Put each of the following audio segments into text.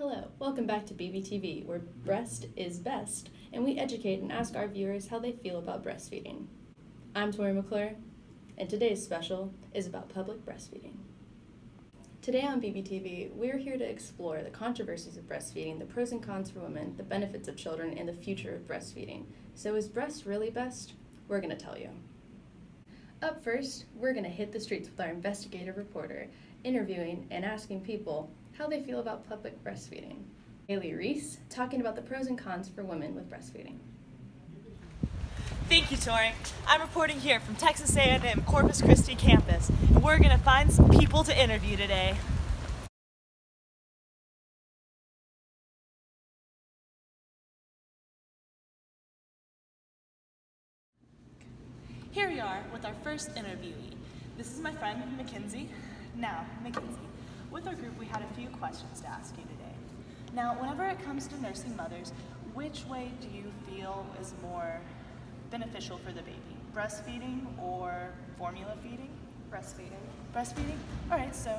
Hello, welcome back to BBTV, where breast is best, and we educate and ask our viewers how they feel about breastfeeding. I'm Tori McClure, and today's special is about public breastfeeding. Today on BBTV, we're here to explore the controversies of breastfeeding, the pros and cons for women, the benefits of children, and the future of breastfeeding. So is breast really best? We're going to tell you. Up first, we're going to hit the streets with our investigative reporter, interviewing and asking people how they feel about public breastfeeding. Haley Reese, talking about the pros and cons for women with breastfeeding. Thank you, Tori. I'm reporting here from Texas A&M Corpus Christi campus, and we're going to find some people to interview today. Here we are with our first interviewee. This is my friend, Mackenzie. Now, Mackenzie, with our group we had a few questions to ask you today. Now, whenever it comes to nursing mothers, which way do you feel is more beneficial for the baby? Breastfeeding or formula feeding? Breastfeeding. Breastfeeding? All right, so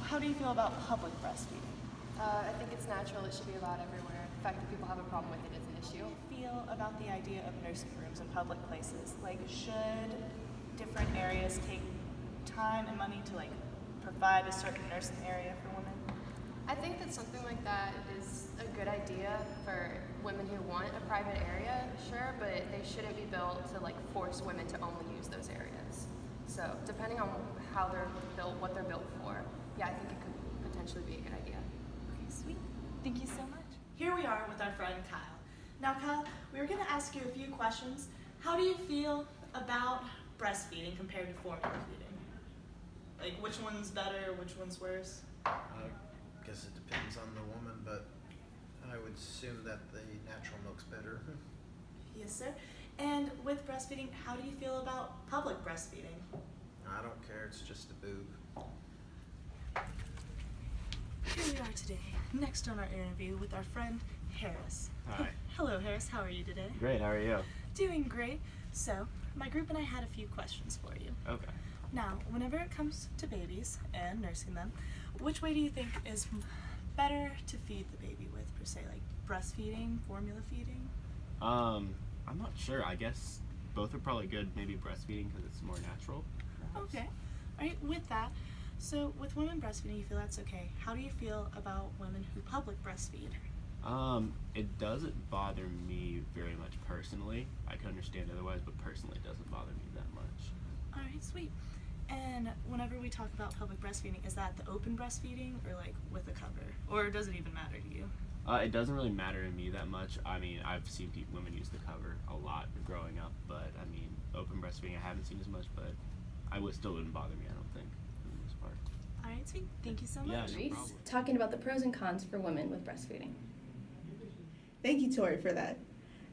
how do you feel about public breastfeeding? I think it's natural. It should be allowed everywhere. The fact that people have a problem with it is an issue. How do you feel about the idea of nursing rooms in public places? Like, should different areas take time and money to provide a certain nursing area for women? I think that something like that is a good idea for women who want a private area, sure, but they shouldn't be built to force women to only use those areas. So depending on how they're built, what they're built for, yeah, I think it could potentially be a good idea. Okay, sweet. Thank you so much. Here we are with our friend Kyle. Now, Kyle, we were going to ask you a few questions. How do you feel about breastfeeding compared to formula feeding? Like, which one's better, which one's worse? I guess it depends on the woman, but I would assume that the natural milk's better. Yes, sir. And with breastfeeding, how do you feel about public breastfeeding? I don't care, it's just a boob. Here we are today, next on our interview with our friend Harris. Hi. Hello, Harris. How are you today? Great, how are you? Doing great. So, my group and I had a few questions for you. Okay. Now, whenever it comes to babies and nursing them, which way do you think is better to feed the baby with, per se? Like breastfeeding, formula feeding? I'm not sure. I guess both are probably good. Maybe breastfeeding because it's more natural. perhaps. Okay. All right, with that, so with women breastfeeding, you feel that's okay. How do you feel about women who public breastfeed? It doesn't bother me very much personally. I can understand otherwise, but personally it doesn't bother me that much. All right, sweet. And whenever we talk about public breastfeeding, is that the open breastfeeding or with a cover? Or does it even matter to you? It doesn't really matter to me that much. I mean, I've seen women use the cover a lot growing up, but I mean, open breastfeeding I haven't seen as much, but still wouldn't bother me, I don't think, for the most part. All right, sweet. Thank you so Yeah, much. no Reese, problem. talking about the pros and cons for women with breastfeeding. Thank you, Tori, for that.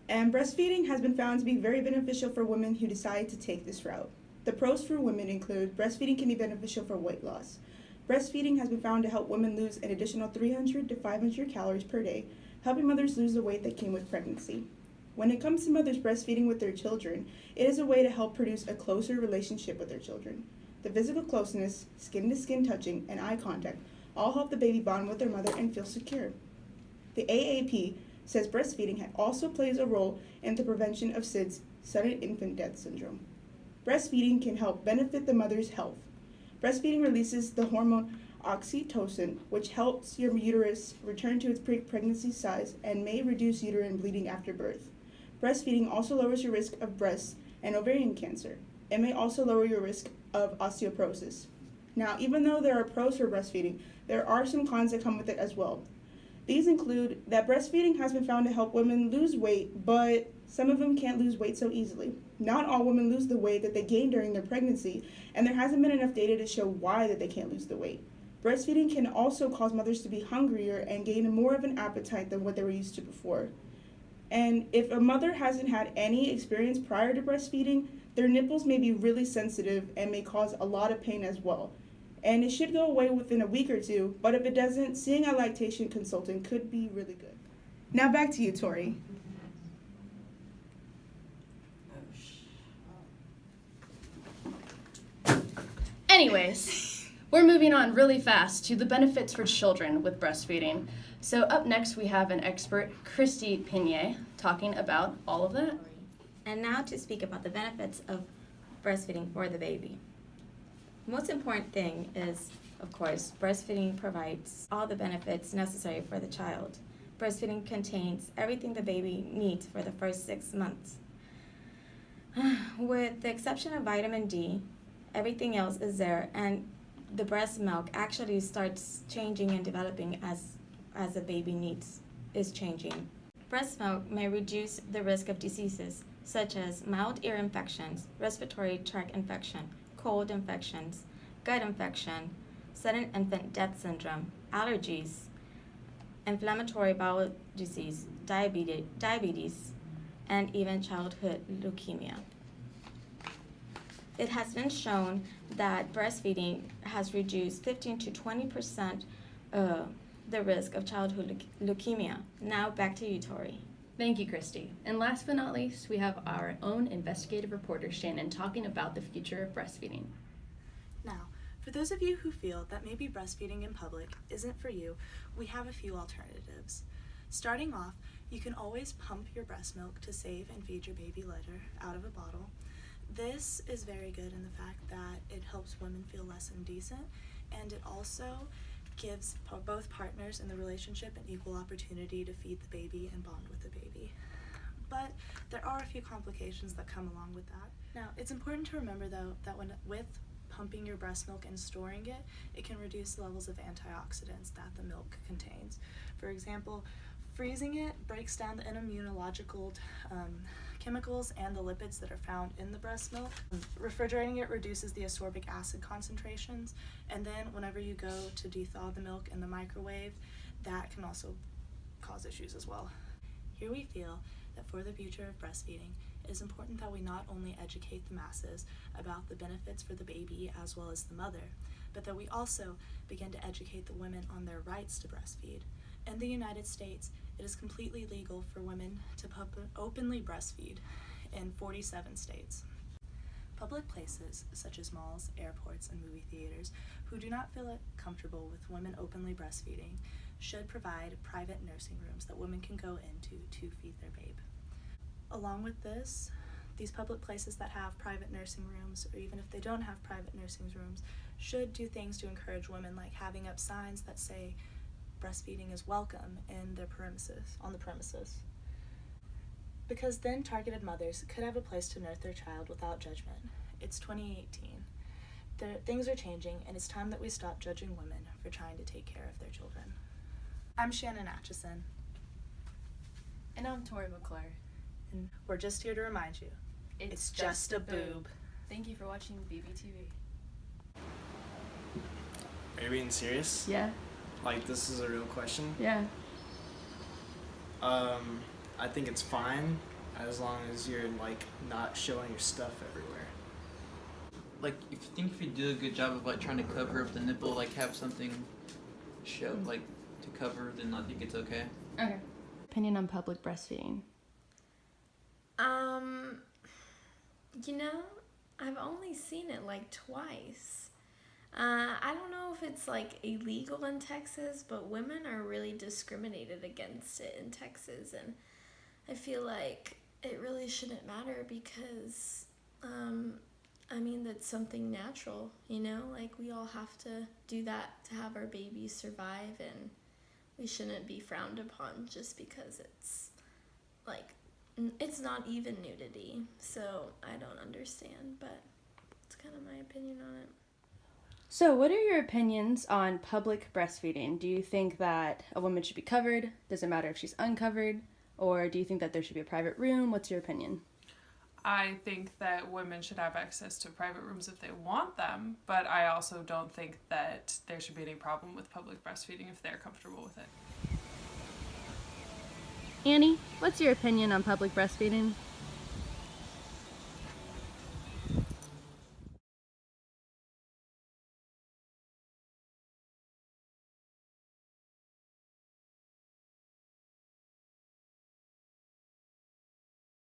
And breastfeeding has been found to be very beneficial for women who decide to take this route. The pros for women include breastfeeding can be beneficial for weight loss. Breastfeeding has been found to help women lose an additional 300 to 500 calories per day, helping mothers lose the weight that came with pregnancy. When it comes to mothers breastfeeding with their children, it is a way to help produce a closer relationship with their children. The physical closeness, skin-to-skin touching, and eye contact all help the baby bond with their mother and feel secure. The AAP says breastfeeding also plays a role in the prevention of SIDS, sudden infant death syndrome. Breastfeeding can help benefit the mother's health. Breastfeeding releases the hormone oxytocin, which helps your uterus return to its pre-pregnancy size and may reduce uterine bleeding after birth. Breastfeeding also lowers your risk of breast and ovarian cancer. It may also lower your risk of osteoporosis. Now, even though there are pros for breastfeeding, there are some cons that come with it as well. These include that breastfeeding has been found to help women lose weight, but some of them can't lose weight so easily. Not all women lose the weight that they gained during their pregnancy, and there hasn't been enough data to show why that they can't lose the weight. Breastfeeding can also cause mothers to be hungrier and gain more of an appetite than what they were used to before. And if a mother hasn't had any experience prior to breastfeeding, their nipples may be really sensitive and may cause a lot of pain as well. And it should go away within a week or two, but if it doesn't, seeing a lactation consultant could be really good. Now back to you, Tori. Anyways, We're moving on really fast to the benefits for children with breastfeeding. So up next we have an expert, Christy Pinier, talking about all of that. And now to speak about the benefits of breastfeeding for the baby. The most important thing is, of course, breastfeeding provides all the benefits necessary for the child. Breastfeeding contains everything the baby needs for the first 6 months. With the exception of vitamin D, everything else is there, and the breast milk actually starts changing and developing as the baby needs is changing. Breast milk may reduce the risk of diseases such as mild ear infections, respiratory tract infection, cold infections, gut infection, sudden infant death syndrome, allergies, inflammatory bowel disease, diabetes, and even childhood leukemia. It has been shown that breastfeeding has reduced 15 to 20% the risk of childhood leukemia. Now back to you, Tori. Thank you, Christy. And last but not least, we have our own investigative reporter, Shannon, talking about the future of breastfeeding. Now, for those of you who feel that maybe breastfeeding in public isn't for you, we have a few alternatives. Starting off, you can always pump your breast milk to save and feed your baby later out of a bottle. This is very good in the fact that it helps women feel less indecent, and it also gives both partners in the relationship an equal opportunity to feed the baby and bond with the baby. But there are a few complications that come along with that. Now, it's important to remember though that with pumping your breast milk and storing it, it can reduce the levels of antioxidants that the milk contains. For example, freezing it breaks down the immunological chemicals and the lipids that are found in the breast milk. Refrigerating it reduces the ascorbic acid concentrations, and then whenever you go to dethaw the milk in the microwave, that can also cause issues as well. Here we feel that for the future of breastfeeding, it is important that we not only educate the masses about the benefits for the baby as well as the mother, but that we also begin to educate the women on their rights to breastfeed. In the United States, it is completely legal for women to openly breastfeed in 47 states. Public places such as malls, airports, and movie theaters who do not feel comfortable with women openly breastfeeding should provide private nursing rooms that women can go into to feed their babe. Along with this, these public places that have private nursing rooms, or even if they don't have private nursing rooms, should do things to encourage women, like having up signs that say breastfeeding is welcome in their on the premises. Because then targeted mothers could have a place to nurse their child without judgment. It's 2018. Things are changing, and it's time that we stop judging women for trying to take care of their children. I'm Shannon Atchison. And I'm Tori McClure. And we're just here to remind you, it's just a boob. Thank you for watching BBTV. Are you being serious? Yeah, Like, this is a real question? yeah. I think it's fine as long as you're, like, not showing your stuff everywhere. Like, if you do a good job of like trying to cover up the nipple, like have something show like to cover, then I think it's okay. Okay. Opinion on public breastfeeding. You know, I've only seen it like twice. I don't know if it's like illegal in Texas, but women are really discriminated against it in Texas, and I feel like it really shouldn't matter because, I mean, that's something natural, you know? Like, we all have to do that to have our babies survive, and we shouldn't be frowned upon just because it's, like, it's not even nudity, so I don't understand, but it's kind of my opinion on it. So, what are your opinions on public breastfeeding? Do you think that a woman should be covered? Does it matter if she's uncovered? Or do you think that there should be a private room? What's your opinion? I think that women should have access to private rooms if they want them, but I also don't think that there should be any problem with public breastfeeding if they're comfortable with it. Annie, what's your opinion on public breastfeeding?